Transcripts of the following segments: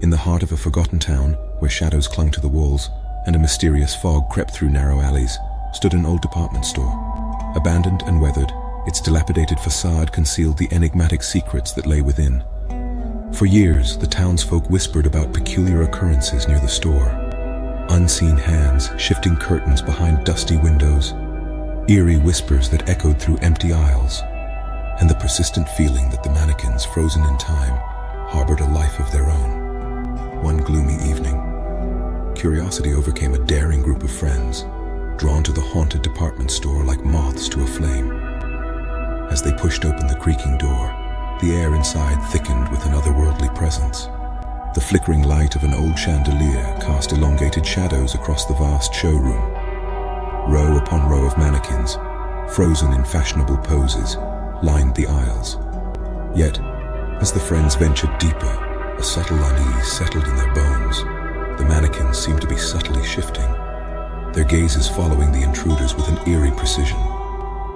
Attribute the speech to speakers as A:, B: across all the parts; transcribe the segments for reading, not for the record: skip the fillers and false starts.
A: In the heart of a forgotten town, where shadows clung to the walls and a mysterious fog crept through narrow alleys, stood an old department store. Abandoned and weathered, its dilapidated facade concealed the enigmatic secrets that lay within. For years, the townsfolk whispered about peculiar occurrences near the store. Unseen hands shifting curtains behind dusty windows, eerie whispers that echoed through empty aisles, and the persistent feeling that the mannequins, frozen in time, harbored a life of their own. One gloomy evening, curiosity overcame a daring group of friends, drawn to the haunted department store like moths to a flame. As they pushed open the creaking door, the air inside thickened with an otherworldly presence. The flickering light of an old chandelier cast elongated shadows across the vast showroom. Row upon row of mannequins, frozen in fashionable poses, lined the aisles. Yet, as the friends ventured deeper, a subtle unease settled in their bones. The mannequins seemed to be subtly shifting, their gazes following the intruders with an eerie precision.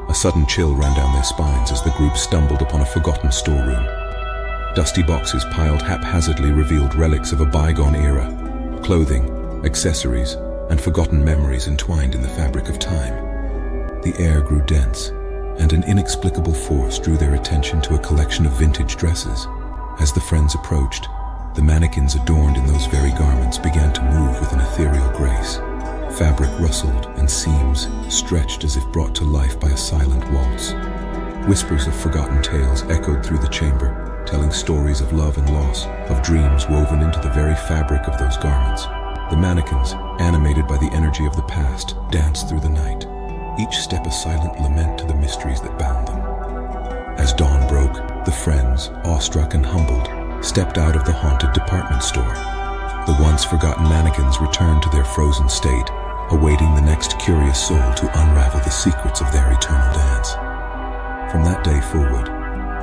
A: A sudden chill ran down their spines as the group stumbled upon a forgotten storeroom. Dusty boxes piled haphazardly revealed relics of a bygone era, clothing, accessories, and forgotten memories entwined in the fabric of time. The air grew dense, and an inexplicable force drew their attention to a collection of vintage dresses. As the friends approached, the mannequins adorned in those very garments began to move with an ethereal grace. Fabric rustled and seams stretched as if brought to life by a silent waltz. Whispers of forgotten tales echoed through the chamber, telling stories of love and loss, of dreams woven into the very fabric of those garments. The mannequins, animated by the energy of the past, danced through the night, each step a silent lament to the mysteries that bound them. As dawn broke, the friends, awestruck and humbled, stepped out of the haunted department store. The once forgotten mannequins returned to their frozen state, awaiting the next curious soul to unravel the secrets of their eternal dance. From that day forward,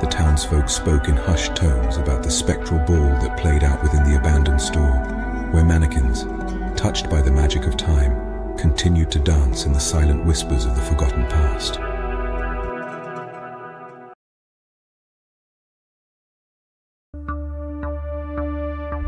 A: the townsfolk spoke in hushed tones about the spectral ball that played out within the abandoned store, where mannequins, touched by the magic of time, continued to dance in the silent whispers of the forgotten past.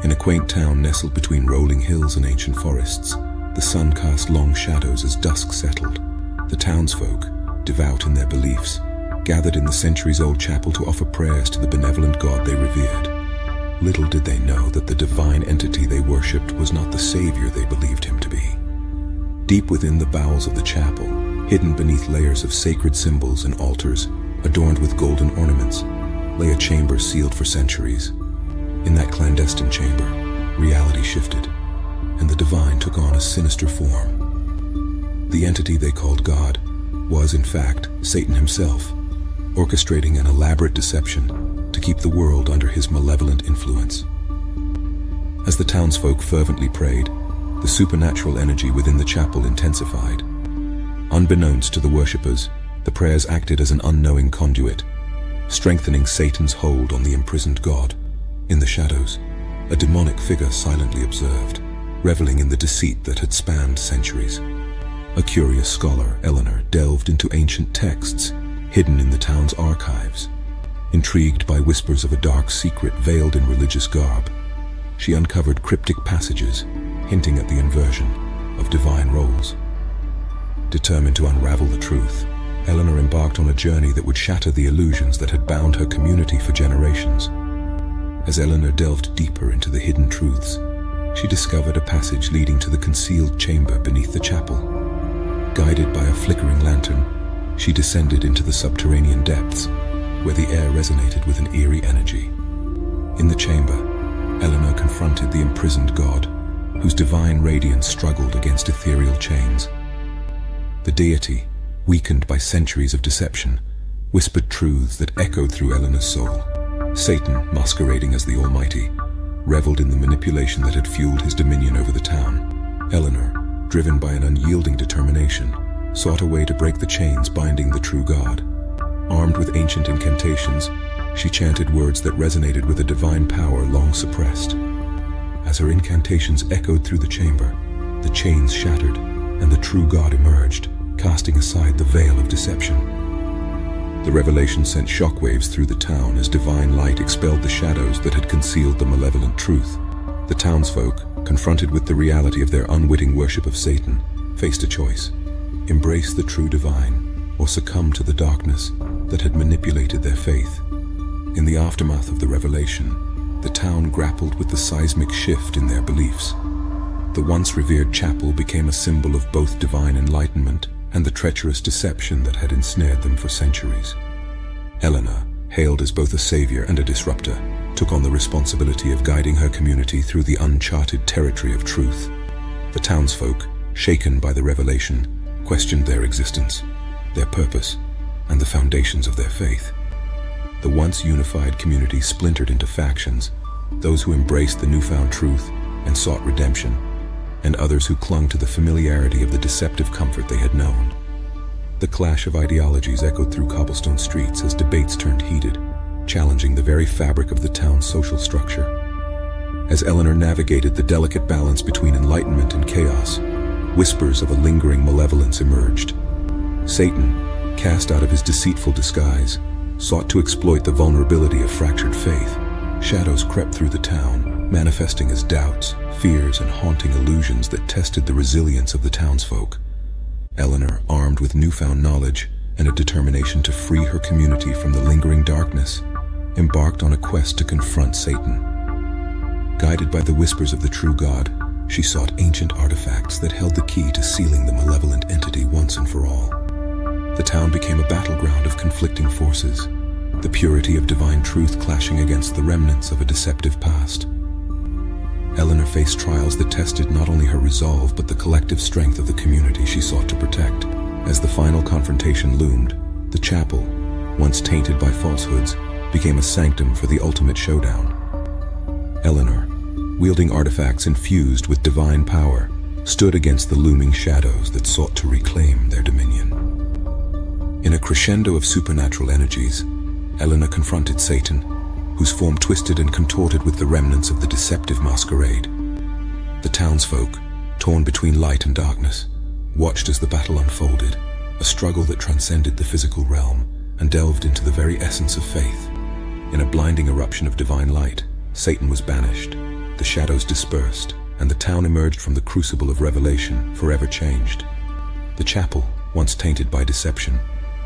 A: In a quaint town nestled between rolling hills and ancient forests, the sun cast long shadows as dusk settled. The townsfolk, devout in their beliefs, gathered in the centuries-old chapel to offer prayers to the benevolent God they revered. Little did they know that the divine entity they worshipped was not the savior they believed him to be. Deep within the bowels of the chapel, hidden beneath layers of sacred symbols and altars, adorned with golden ornaments, lay a chamber sealed for centuries. In that clandestine chamber, reality shifted, and the divine took on a sinister form. The entity they called God was, in fact, Satan himself, orchestrating an elaborate deception to keep the world under his malevolent influence. As the townsfolk fervently prayed, the supernatural energy within the chapel intensified. Unbeknownst to the worshippers, the prayers acted as an unknowing conduit, strengthening Satan's hold on the imprisoned God. In the shadows, a demonic figure silently observed, reveling in the deceit that had spanned centuries. A curious scholar, Eleanor, delved into ancient texts hidden in the town's archives. Intrigued by whispers of a dark secret veiled in religious garb, she uncovered cryptic passages hinting at the inversion of divine roles. Determined to unravel the truth, Eleanor embarked on a journey that would shatter the illusions that had bound her community for generations. As Eleanor delved deeper into the hidden truths, she discovered a passage leading to the concealed chamber beneath the chapel. Guided by a flickering lantern, she descended into the subterranean depths, where the air resonated with an eerie energy. In the chamber, Eleanor confronted the imprisoned God, whose divine radiance struggled against ethereal chains. The deity, weakened by centuries of deception, whispered truths that echoed through Eleanor's soul. Satan, masquerading as the Almighty, reveled in the manipulation that had fueled his dominion over the town. Eleanor, driven by an unyielding determination, sought a way to break the chains binding the true God. Armed with ancient incantations, she chanted words that resonated with a divine power long suppressed. As her incantations echoed through the chamber, the chains shattered, and the true God emerged, casting aside the veil of deception. The revelation sent shockwaves through the town as divine light expelled the shadows that had concealed the malevolent truth. The townsfolk, confronted with the reality of their unwitting worship of Satan, faced a choice: embrace the true divine, or succumb to the darkness that had manipulated their faith. In the aftermath of the revelation, the town grappled with the seismic shift in their beliefs. The once revered chapel became a symbol of both divine enlightenment and the treacherous deception that had ensnared them for centuries. Eleanor, hailed as both a savior and a disruptor, took on the responsibility of guiding her community through the uncharted territory of truth. The townsfolk, shaken by the revelation, questioned their existence, their purpose, and the foundations of their faith. The once unified community splintered into factions, those who embraced the newfound truth and sought redemption, and others who clung to the familiarity of the deceptive comfort they had known. The clash of ideologies echoed through cobblestone streets as debates turned heated, challenging the very fabric of the town's social structure. As Eleanor navigated the delicate balance between enlightenment and chaos, whispers of a lingering malevolence emerged. Satan, cast out of his deceitful disguise, sought to exploit the vulnerability of fractured faith. Shadows crept through the town, manifesting as doubts, fears, and haunting illusions that tested the resilience of the townsfolk. Eleanor, armed with newfound knowledge and a determination to free her community from the lingering darkness, embarked on a quest to confront Satan. Guided by the whispers of the true God, she sought ancient artifacts that held the key to sealing the malevolent entity once and for all. The town became a battleground of conflicting forces, the purity of divine truth clashing against the remnants of a deceptive past. Eleanor faced trials that tested not only her resolve but the collective strength of the community she sought to protect. As the final confrontation loomed, the chapel, once tainted by falsehoods, became a sanctum for the ultimate showdown. Eleanor, wielding artifacts infused with divine power, stood against the looming shadows that sought to reclaim their dominion. In a crescendo of supernatural energies, Eleanor confronted Satan, whose form twisted and contorted with the remnants of the deceptive masquerade. The townsfolk, torn between light and darkness, watched as the battle unfolded, a struggle that transcended the physical realm and delved into the very essence of faith. In a blinding eruption of divine light, Satan was banished, the shadows dispersed, and the town emerged from the crucible of revelation, forever changed. The chapel, once tainted by deception,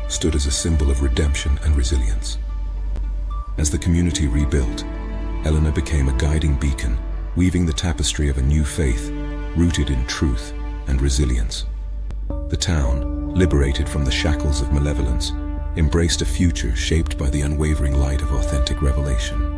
A: stood as a symbol of redemption and resilience. As the community rebuilt, Eleanor became a guiding beacon, weaving the tapestry of a new faith, rooted in truth and resilience. The town, liberated from the shackles of malevolence, embraced a future shaped by the unwavering light of authentic revelation.